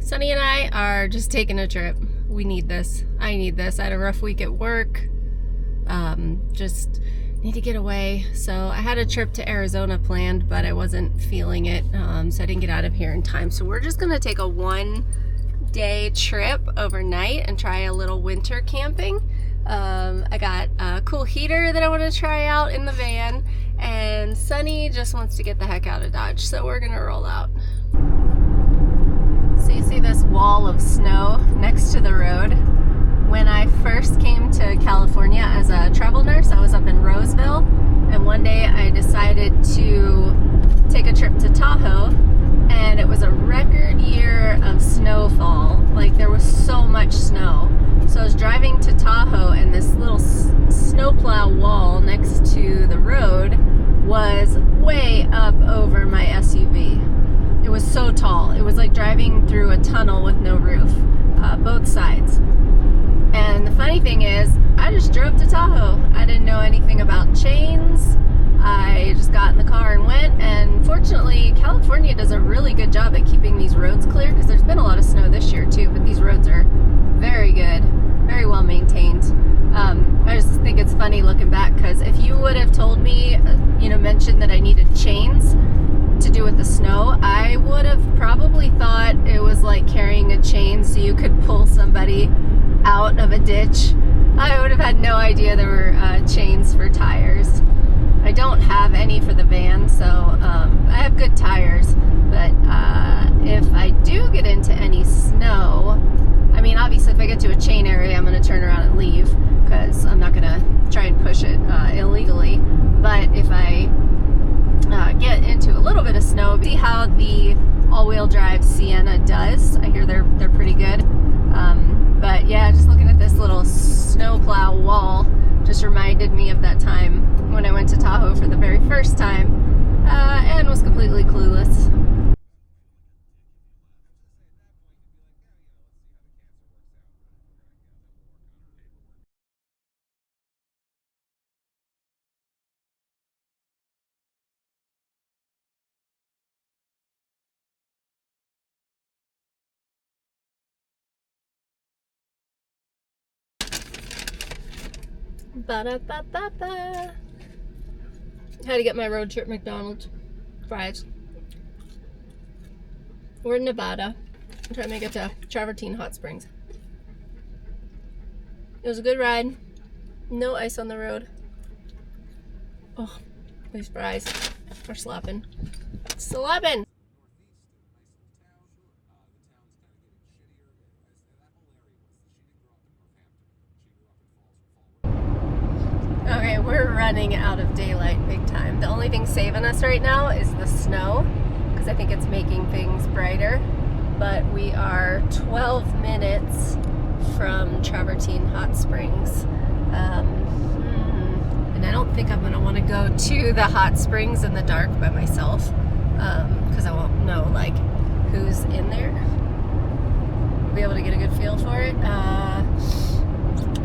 Sunny and I are just taking a trip. We need this. I need this. I had a rough week at work. Just need to get away. So I had a trip to Arizona planned, but I wasn't feeling it, so I didn't get out of here in time. So we're just gonna take a one-day trip overnight and try a little winter camping. I got a cool heater that I want to try out in the van, and Sunny just wants to get the heck out of Dodge, so we're gonna roll out. So you see this wall of snow next to the road. When I first came to California as a travel nurse, I was up in Roseville, and one day I decided to take a trip to Tahoe, and it was a record year of snowfall. Like, there was so much snow. So I was driving to Tahoe, and this little snowplow wall next to the road was way up over my SUV. It was so tall. It was like driving through a tunnel with no roof, both sides. And the funny thing is, I just drove to Tahoe. I didn't know anything about chains. I just got in the car and went, and fortunately, California does a really good job at keeping these roads clear, because there's been a lot of snow this year too, but these roads are very good, very well maintained. I just think it's funny looking back, because if you would have told me, mentioned that I needed chains to do with the snow, I would have probably thought it was like carrying a chain so you could pull somebody out of a ditch. I would have had no idea there were chains for tires. I don't have any for the van, so I have good tires, but if I do get into any snow, I mean, obviously if I get to a chain area, I'm going to turn around and leave, because I'm not going to try and push it illegally. But if I get into a little bit of snow, see how the all-wheel drive Sienna does. I hear they're pretty good. But yeah, just looking at this little snowplow wall just reminded me of that time when I went to Tahoe for the very first time, and was completely clueless. Ba-da-ba-ba-ba. Had to get my road trip McDonald's fries. We're in Nevada. I'm trying to make it to Travertine Hot Springs. It was a good ride. No ice on the road. Oh, these fries are slapping. Slapping! Okay, we're running out of daylight big time. The only thing saving us right now is the snow, because I think it's making things brighter. But we are 12 minutes from Travertine Hot Springs. And I don't think I'm going to want to go to the hot springs in the dark by myself, because I won't know, who's in there. I'll be able to get a good feel for it.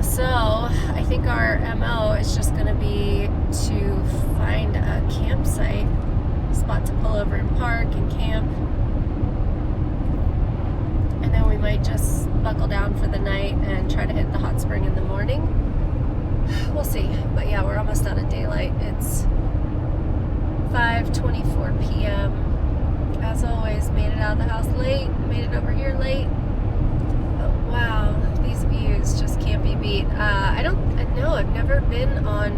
So I think our MO is just going to be to find a campsite spot to pull over and park and camp, and then we might just buckle down for the night and try to hit the hot spring in the morning. We'll see. But yeah, we're almost out of daylight. It's 5:24 p.m. As always, made it out of the house late, made it over here late. But wow, these views just can't be beat. I know I've never been on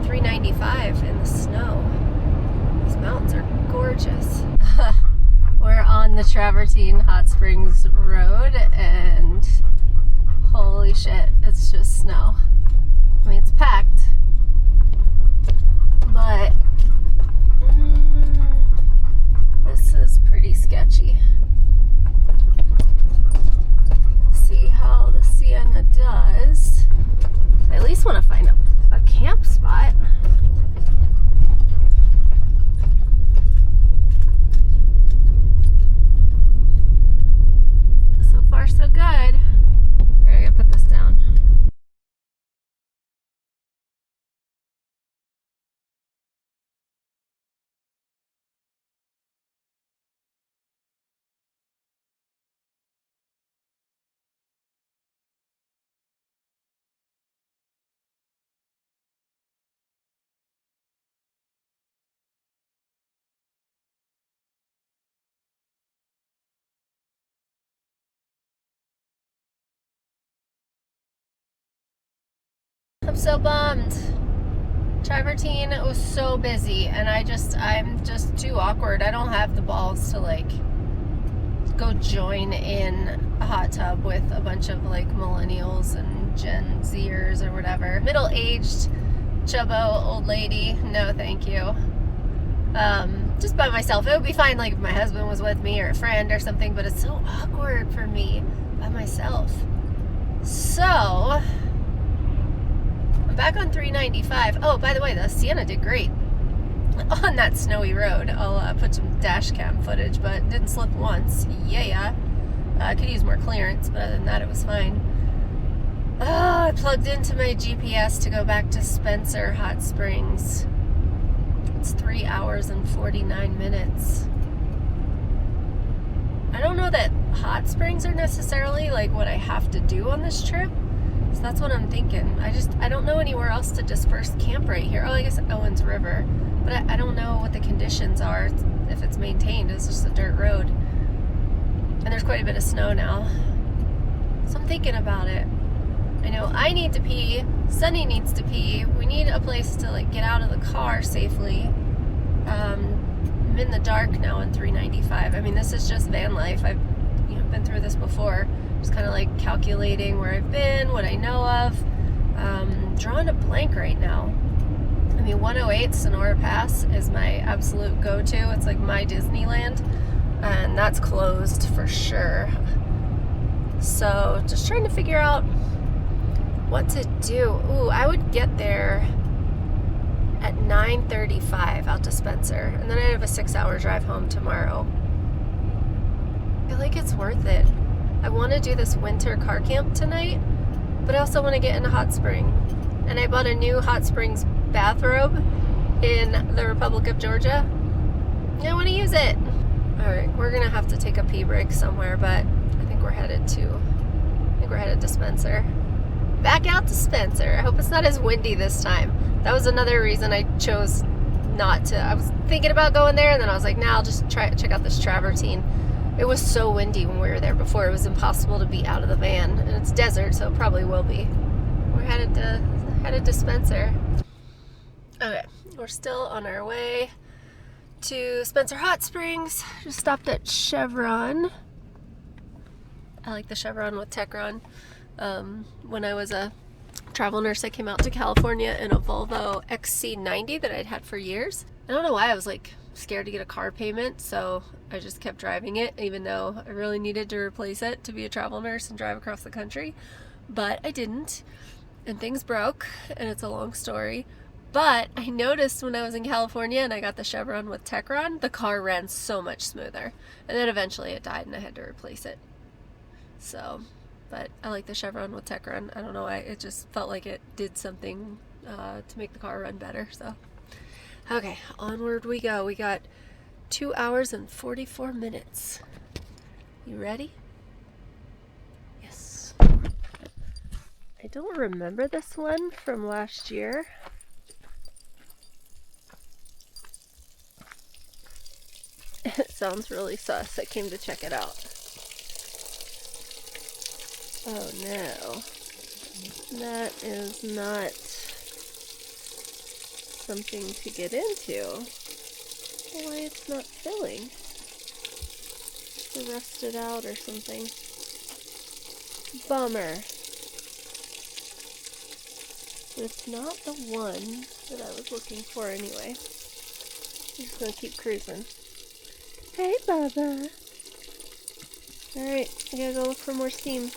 395 in the snow. These mountains are gorgeous. We're on the Travertine Hot Springs Road, and holy shit, it's just snow. I mean, it's packed, but this is pretty sketchy. See how the Sienna does. I at least want to find a camp spot. So far, so good. I gotta put this down. I'm so bummed. Travertine was so busy, and I'm just too awkward. I don't have the balls to like go join in a hot tub with a bunch of like millennials and Gen Zers or whatever. Middle-aged chubbo old lady. No, thank you. Just by myself. It would be fine like if my husband was with me or a friend or something, but it's so awkward for me by myself. So I'm back on 395. Oh, by the way, the Sienna did great on that snowy road. I'll put some dash cam footage, but didn't slip once. Yeah. I could use more clearance, but other than that, it was fine. Oh, I plugged into my GPS to go back to Spencer Hot Springs. It's 3 hours and 49 minutes. I don't know that hot springs are necessarily like what I have to do on this trip. So that's what I'm thinking. I don't know anywhere else to disperse camp right here. Oh, I guess Owens River. But I don't know what the conditions are, if it's maintained. It's just a dirt road. And there's quite a bit of snow now. So I'm thinking about it. I know I need to pee. Sunny needs to pee. We need a place to like get out of the car safely. I'm in the dark now on 395. I mean, this is just van life. I've been through this before. Just kind of like calculating where I've been, what I know of. Drawing a blank right now. I mean, 108 Sonora Pass is my absolute go-to. It's like my Disneyland, and that's closed for sure. So just trying to figure out what to do. Ooh, I would get there at 9:35 out to Spencer, and then I have a 6-hour drive home tomorrow. I feel like it's worth it. I want to do this winter car camp tonight, but I also want to get in a hot spring. And I bought a new hot springs bathrobe in the Republic of Georgia. I want to use it. Alright, we're gonna have to take a pee break somewhere, but I think we're headed to Spencer. Back out to Spencer. I hope it's not as windy this time. That was another reason I chose not to. I was thinking about going there, and then I was like, nah, I'll just check out this Travertine. It was so windy when we were there before. It was impossible to be out of the van, and it's desert, so it probably will be. We're headed to Spencer. Okay, we're still on our way to Spencer Hot Springs. Just stopped at Chevron. I like the Chevron with Techron. When I was a travel nurse, I came out to California in a Volvo XC90 that I'd had for years. I don't know why I was like scared to get a car payment, so I just kept driving it, even though I really needed to replace it to be a travel nurse and drive across the country. But I didn't, and things broke, and it's a long story. But I noticed when I was in California and I got the Chevron with Techron, the car ran so much smoother. And then eventually it died and I had to replace it. So, but I like the Chevron with Techron. I don't know why, it just felt like it did something to make the car run better. So, okay, onward we go. We got 2 hours and 44 minutes. You ready? Yes. I don't remember this one from last year. It sounds really sus. I came to check it out. Oh no. That is not something to get into. Why it's not filling? It's rusted out or something. Bummer. It's not the one that I was looking for anyway. I'm just gonna keep cruising. Hey, Bubba. Alright, I gotta go look for more steam.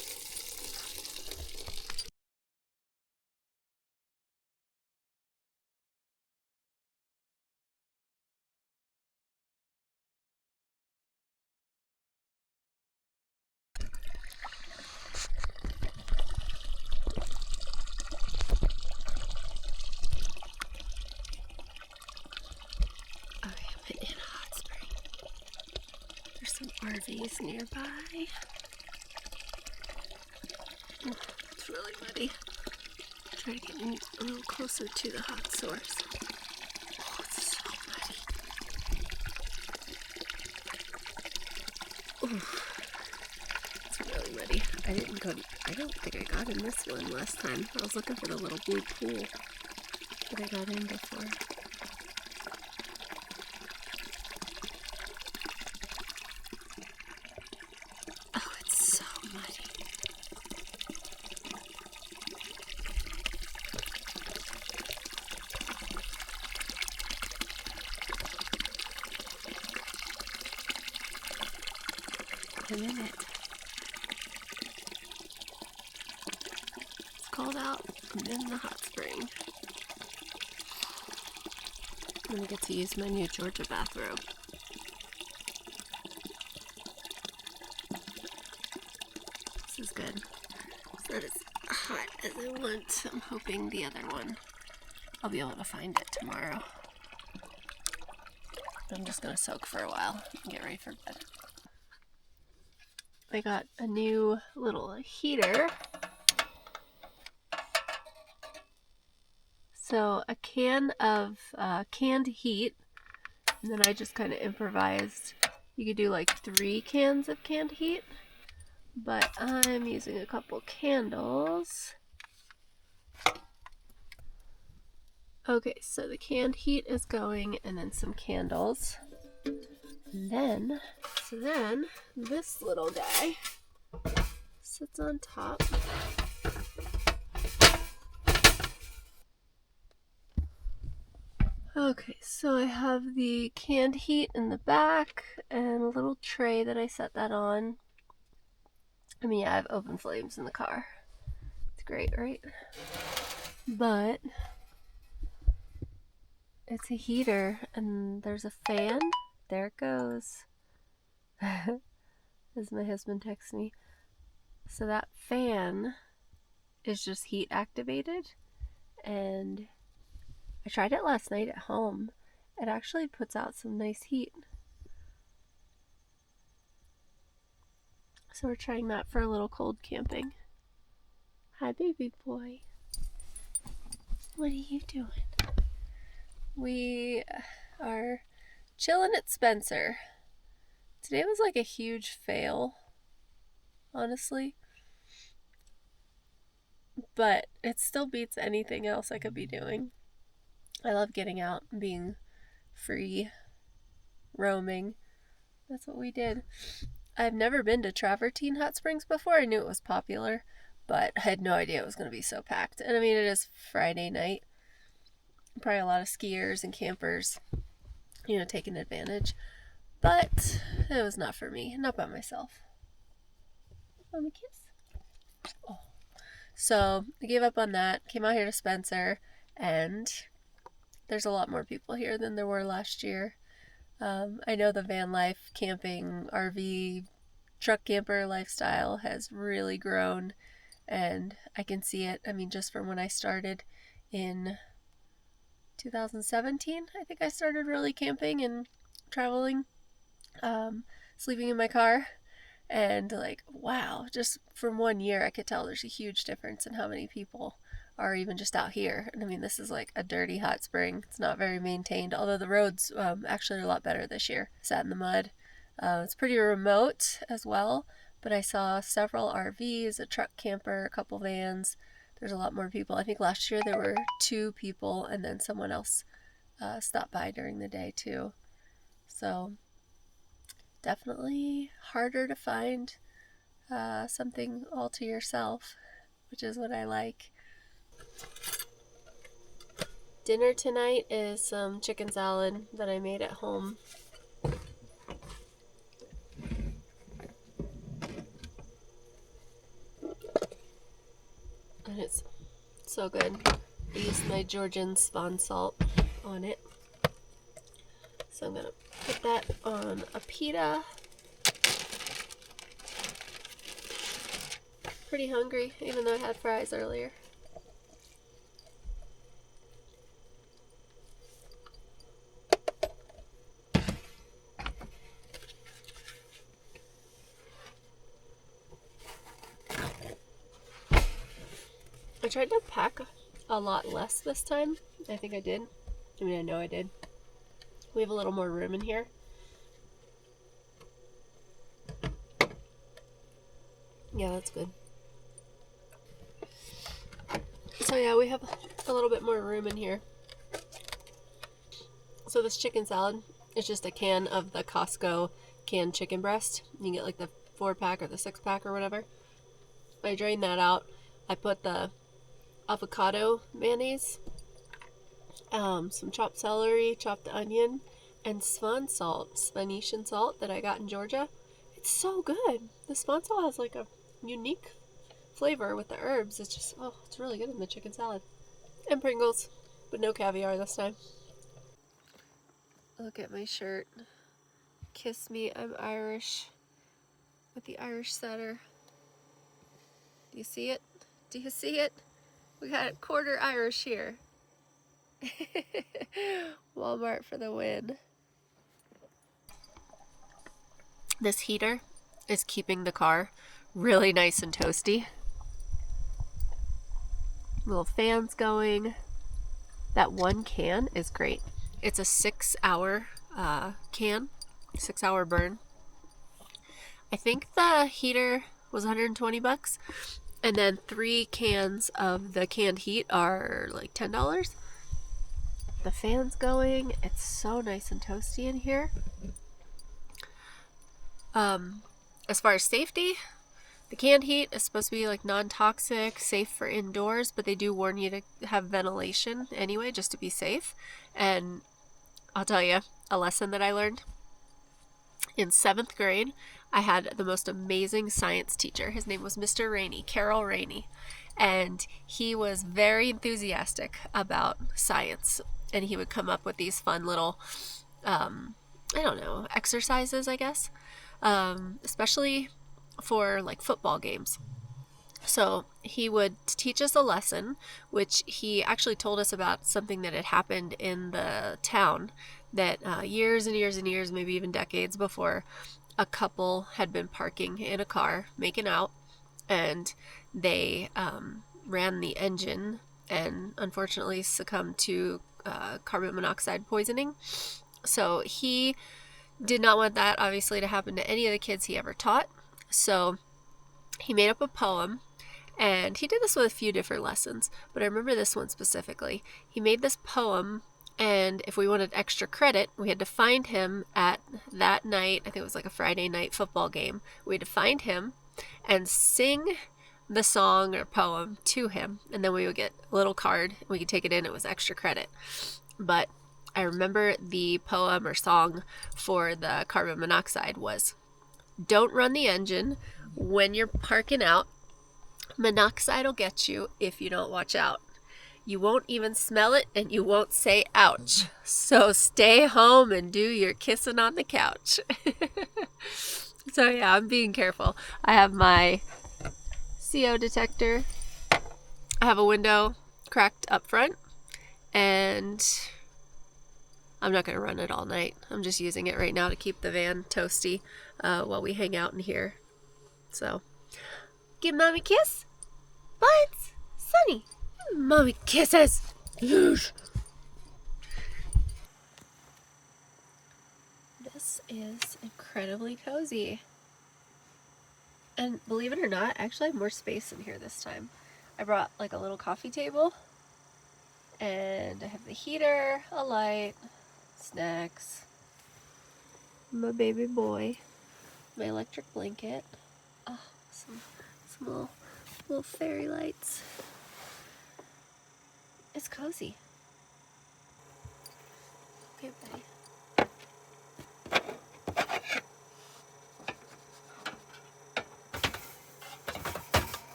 RVs nearby. Oh, it's really muddy. Try to get a little closer to the hot source. Oh, it's so muddy. Ooh, it's really muddy. I don't think I got in this one last time. I was looking for the little blue pool that I got in before. Oh, it's so muddy. I'm in it. It's cold out. I'm in the hot spring. I'm gonna get to use my new Georgia bathrobe. This is good. It's not as hot as I want. I'm hoping the other one, I'll be able to find it tomorrow. I'm just gonna soak for a while and get ready for bed. I got a new little heater. So a can of canned heat, and then I just kind of improvised. You could do like 3 cans of canned heat, but I'm using a couple candles. Okay, so the canned heat is going, and then some candles. And then, this little guy sits on top. Okay, so I have the canned heat in the back and a little tray that I set that on. I mean, yeah, I have open flames in the car. It's great, right? But it's a heater and there's a fan. There it goes. As my husband texts me. So that fan is just heat activated, and I tried it last night at home. It actually puts out some nice heat. So we're trying that for a little cold camping. Hi, baby boy. What are you doing? We are chilling at Spencer. Today was like a huge fail, honestly. But it still beats anything else I could be doing. I love getting out and being free, roaming. That's what we did. I've never been to Travertine Hot Springs before. I knew it was popular, but I had no idea it was going to be so packed. And I mean, it is Friday night. Probably a lot of skiers and campers, taking advantage. But it was not for me, not by myself. Let me kiss. Oh. So I gave up on that, came out here to Spencer, and there's a lot more people here than there were last year. I know the van life, camping, RV, truck camper lifestyle has really grown, and I can see it. I mean, just from when I started in 2017, I think I started really camping and traveling, sleeping in my car. And like, wow, just from 1 year, I could tell there's a huge difference in how many people are even just out here. And I mean, this is like a dirty hot spring. It's not very maintained, although the roads actually are a lot better this year. Sat in the mud. It's pretty remote as well, but I saw several RVs, a truck camper, a couple vans. There's a lot more people. I think last year there were 2 people, and then someone else stopped by during the day too. So definitely harder to find something all to yourself, which is what I like. Dinner tonight is some chicken salad that I made at home. And it's so good. I used my Georgian spawn salt on it. So I'm going to put that on a pita. Pretty hungry, even though I had fries earlier. I tried to pack a lot less this time. I think I did. I mean, I know I did. We have a little more room in here. Yeah, that's good. So yeah, we have a little bit more room in here. So this chicken salad is just a can of the Costco canned chicken breast. You can get like the 4-pack or the 6-pack or whatever. I drain that out. I put the avocado mayonnaise, some chopped celery, chopped onion, and Swan salt, Venetian salt that I got in Georgia. It's so good. The Swan salt has like a unique flavor with the herbs. It's just, oh, it's really good in the chicken salad. And Pringles, but no caviar this time. Look at my shirt. Kiss me, I'm Irish. With the Irish setter. Do you see it? Do you see it? We got a quarter Irish here. Walmart for the win. This heater is keeping the car really nice and toasty. Little fans going. That one can is great. It's a 6-hour can, 6-hour burn. I think the heater was $120, and then 3 cans of the canned heat are like $10. The fan's going. It's so nice and toasty in here. As far as safety, the canned heat is supposed to be like non-toxic, safe for indoors, but they do warn you to have ventilation anyway, just to be safe. And I'll tell you a lesson that I learned. In 7th grade, I had the most amazing science teacher. His name was Mr. Rainey, Carol Rainey, and he was very enthusiastic about science. And he would come up with these fun little, exercises, I guess, especially for like football games. So he would teach us a lesson, which he actually told us about something that had happened in the town that years and years and years, maybe even decades before, a couple had been parking in a car, making out, and they ran the engine and unfortunately succumbed to carbon monoxide poisoning. So he did not want that, obviously, to happen to any of the kids he ever taught. So he made up a poem, and he did this with a few different lessons, but I remember this one specifically. He made this poem, and if we wanted extra credit, we had to find him at that night. I think it was like a Friday night football game. We had to find him and sing the song or poem to him, and then we would get a little card. We could take it in. It was extra credit. But I remember the poem or song for the carbon monoxide was, "Don't run the engine when you're parking out. Monoxide will get you if you don't watch out. You won't even smell it and you won't say ouch. So stay home and do your kissing on the couch." So yeah, I'm being careful. I have my CO detector. I have a window cracked up front, and I'm not going to run it all night. I'm just using it right now to keep the van toasty while we hang out in here. So, give Mommy a kiss. Buds, Sunny, Mommy kisses. This is incredibly cozy. And believe it or not, I actually have more space in here this time. I brought like a little coffee table, and I have the heater, a light, snacks, my baby boy, my electric blanket, some little fairy lights. It's cozy. Okay, buddy.